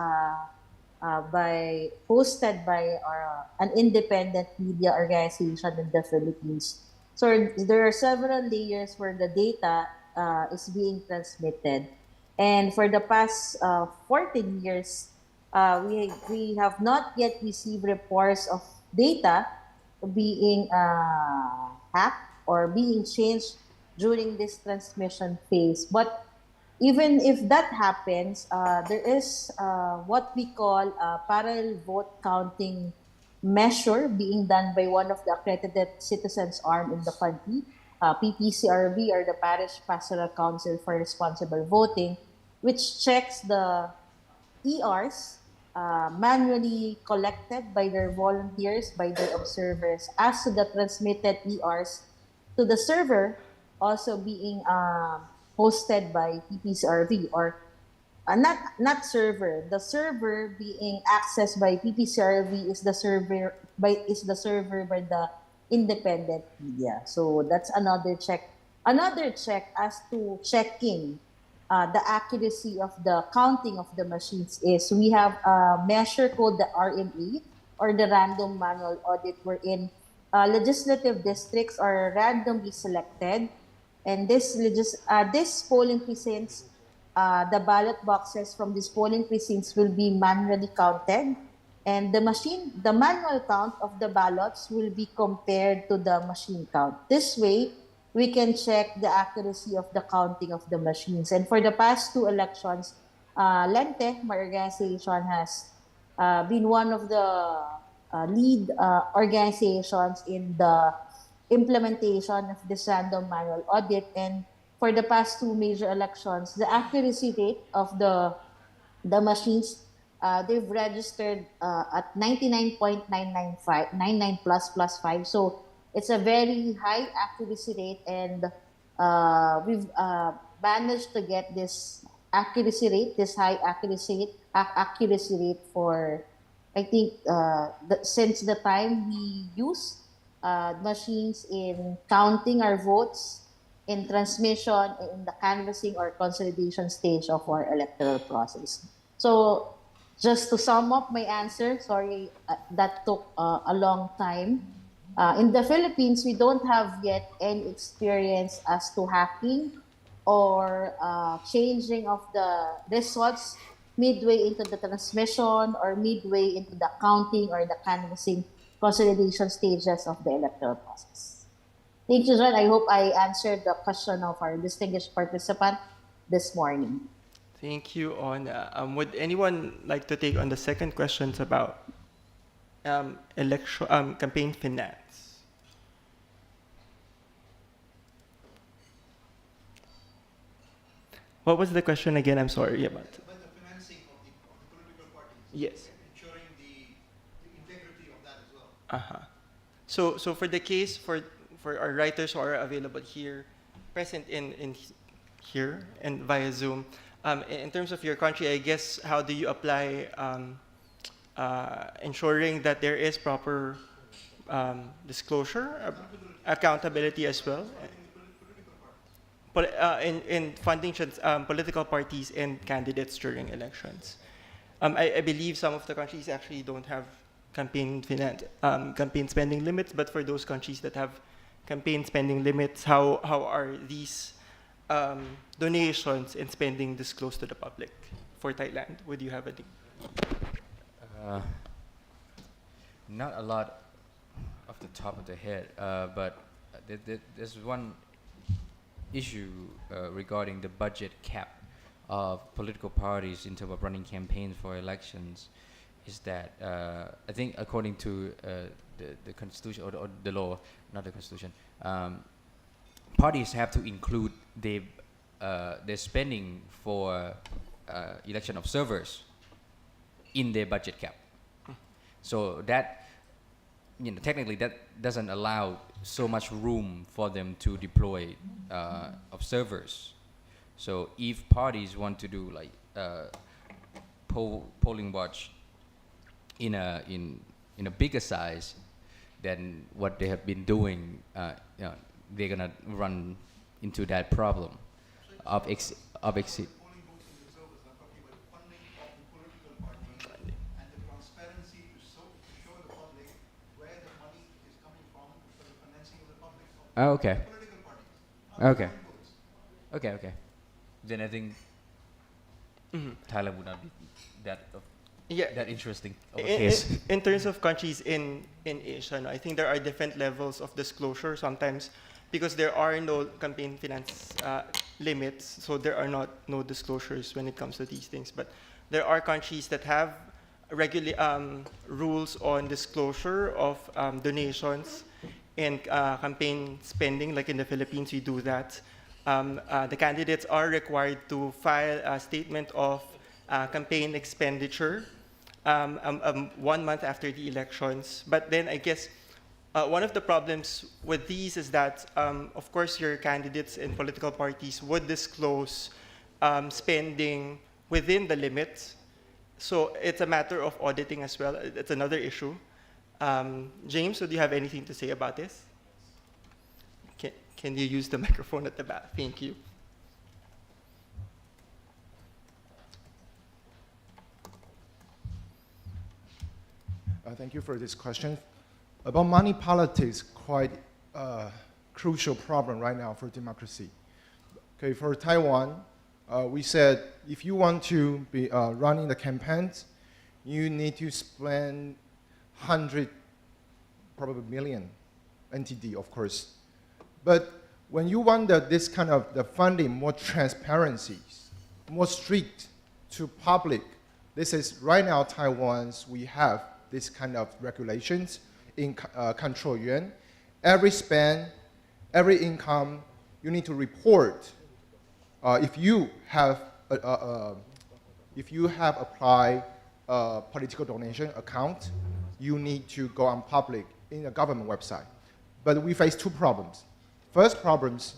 hosted by an independent media organization in the Philippines. So there are several layers where the data is being transmitted. And for the past 14 years, we have not yet received reports of data being hacked or being changed during this transmission phase. But even if that happens, there is what we call a parallel vote counting measure being done by one of the accredited citizens arm in the country, PPCRV, or the Parish Pastoral Council for Responsible Voting, which checks the ERs manually collected by their volunteers, by their observers, as to the transmitted ERs to the server also being hosted by PPCRV, or not server. The server being accessed by PPCRV is the server by the independent media. So that's another check. Another check as to checking the accuracy of the counting of the machines is we have a measure called the RMA, or the Random Manual Audit, wherein legislative districts are randomly selected, and this polling precincts, the ballot boxes from these polling precincts will be manually counted, and the manual count of the ballots will be compared to the machine count. This way, we can check the accuracy of the counting of the machines. And for the past two elections, Lente, my organization, has been one of the lead organizations in the implementation of this random manual audit. And for the past two major elections, the accuracy rate of the machines, they've registered at 99.995, 99 plus 5. So it's a very high accuracy rate, and we've managed to get this accuracy rate, this high accuracy rate for, I think, since the time we use machines in counting our votes, in transmission, in the canvassing or consolidation stage of our electoral process. So just to sum up my answer, sorry, that took a long time. In the Philippines, we don't have yet any experience as to hacking or changing of the results midway into the transmission or midway into the counting or the canvassing consolidation stages of the electoral process. Thank you, John. I hope I answered the question of our distinguished participant this morning. Thank you, Ona. Would anyone like to take on the second questions about campaign finance? What was the question again? I'm sorry about it. About the financing of the political parties. Yes. Ensuring the integrity of that as well. Uh-huh. So for the case for our writers who are available here, present in here and via Zoom, in terms of your country, I guess, how do you apply ensuring that there is proper disclosure, accountability as well? In funding political parties and candidates during elections. I believe some of the countries actually don't have campaign spending limits, but for those countries that have campaign spending limits, how are these donations and spending disclosed to the public? For Thailand, would you have any? Not a lot off the top of the head, but there's one issue regarding the budget cap of political parties in terms of running campaigns for elections, is that I think according to the constitution or the law, not the constitution, parties have to include their spending for election observers in their budget cap. So that, technically that doesn't allow so much room for them to deploy observers. So if parties want to do like polling watch in a bigger size than what they have been doing, they're gonna run into that problem of exit. Polling booths and observers are talking about funding of the political party and the Oh, okay. Okay. Okay, okay. Then I think Thailand would not be that of, Yeah. that interesting of a In, case. in terms of countries in Asia, no, I think there are different levels of disclosure sometimes because there are no campaign finance limits, so there are no disclosures when it comes to these things. But there are countries that have rules on disclosure of donations and campaign spending, like in the Philippines, we do that. The candidates are required to file a statement of campaign expenditure 1 month after the elections. But then I guess one of the problems with these is that, of course, your candidates and political parties would disclose spending within the limits. So it's a matter of auditing as well. It's another issue. James, so do you have anything to say about this? Can you use the microphone at the back? Thank you. Thank you for this question. About money politics, quite a crucial problem right now for democracy. Okay, for Taiwan, we said if you want to be running the campaigns, you need to spend 100, probably million NTD, of course. But when you want this kind of the funding, more transparencies, more strict to public, this is right now Taiwan's, we have this kind of regulations in control yuan. Every spend, every income, you need to report. If you have applied a political donation account, you need to go on public in a government website. But we face two problems. First problems,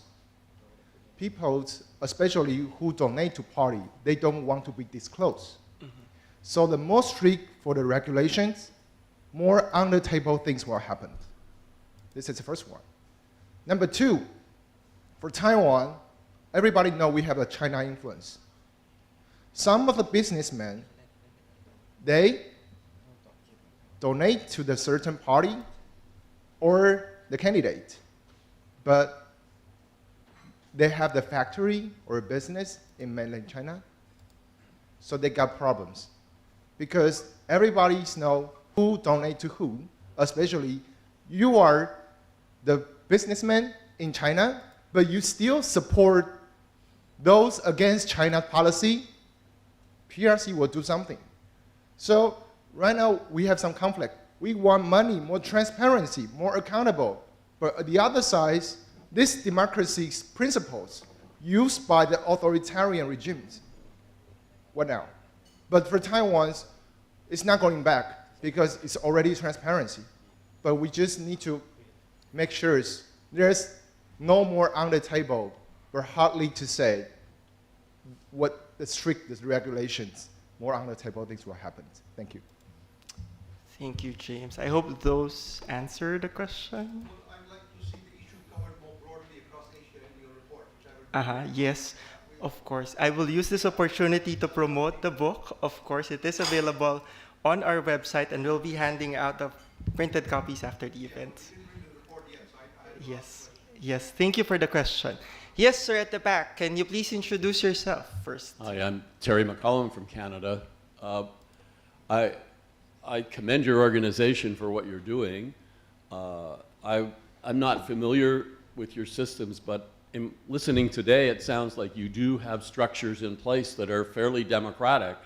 people, especially who donate to party, they don't want to be disclosed. So the more strict for the regulations, more on-the-table things will happen. This is the first one. Number two, for Taiwan, everybody know we have a China influence. Some of the businessmen, they donate to the certain party or the candidate, but they have the factory or business in mainland China, so they got problems. Because everybody knows who donate to who, especially you are the businessman in China, but you still support those against China policy, PRC will do something. So right now we have some conflict. We want money, more transparency, more accountable. But on the other side, these democracy principles used by the authoritarian regimes. What now? But for Taiwan, it's not going back because it's already transparency. But we just need to make sure there's no more on the table. We're hardly to say what the strict regulations, more on the table things will happen. Thank you. Thank you, James. I hope those answer the question. Well, I'd like to see the issue covered more broadly across Asia in your report, which I will Yes, of course. I will use this opportunity to promote the book. Of course, it is available on our website, and we'll be handing out the printed copies after the event. Yes, yes. Thank you for the question. Yes, sir, at the back. Can you please introduce yourself first? Hi, I'm Terry McCollum from Canada. I commend your organization for what you're doing. I'm not familiar with your systems, but in listening today, it sounds like you do have structures in place that are fairly democratic,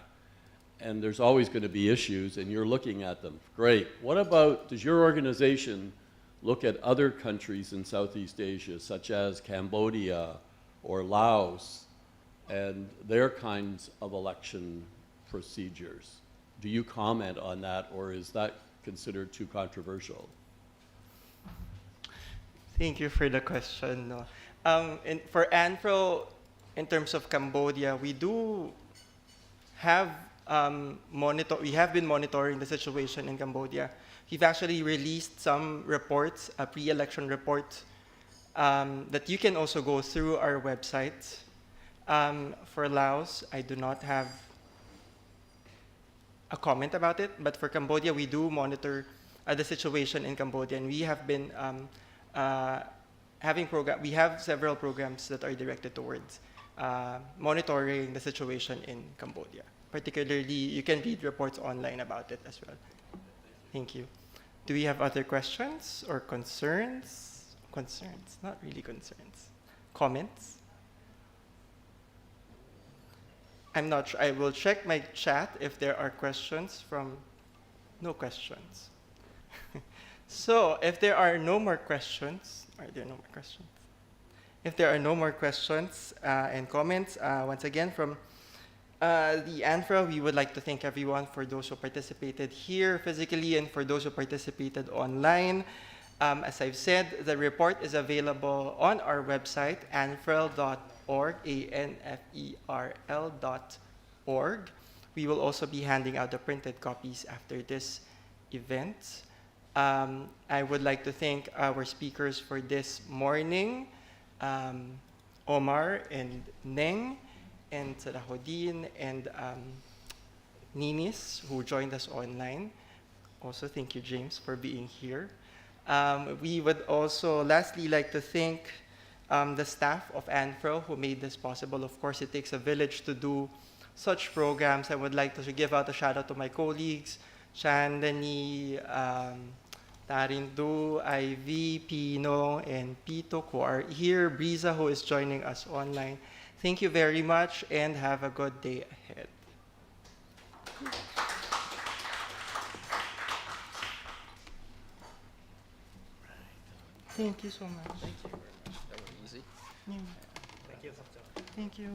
and there's always going to be issues, and you're looking at them. Great. What about, does your organization look at other countries in Southeast Asia, such as Cambodia or Laos, and their kinds of election procedures? Do you comment on that, or is that considered too controversial? Thank you for the question. No. For ANFREL, in terms of Cambodia, we do have we have been monitoring the situation in Cambodia. We've actually released some reports, a pre-election report that you can also go through our website. For Laos, I do not have a comment about it, but for Cambodia, we do monitor the situation in Cambodia, and we have been we have several programs that are directed towards monitoring the situation in Cambodia. Particularly, you can read reports online about it as well. Thank you. Do we have other questions or concerns? Concerns, not really concerns. Comments? I'm not sure. I will check my chat if there are questions from... No questions. So, if there are no more questions, are there no more questions? If there are no more questions and comments, once again from the ANFREL, we would like to thank everyone for those who participated here physically and for those who participated online. As I've said, the report is available on our website, anfrel.org, ANFERL.org. We will also be handing out the printed copies after this event. I would like to thank our speakers for this morning, Omar and Neng, and Salahuddin, and Ninis, who joined us online. Also, thank you, James, for being here. We would also lastly like to thank the staff of ANFREL who made this possible. Of course, it takes a village to do such programs. I would like to give out a shout out to my colleagues, Chandani, Tarindu, Ivy, Pino, and Pito, who are here, Brizza, who is joining us online. Thank you very much and have a good day ahead. Thank you so much. Thank you very much. That was easy. Yeah. Thank you. Thank you.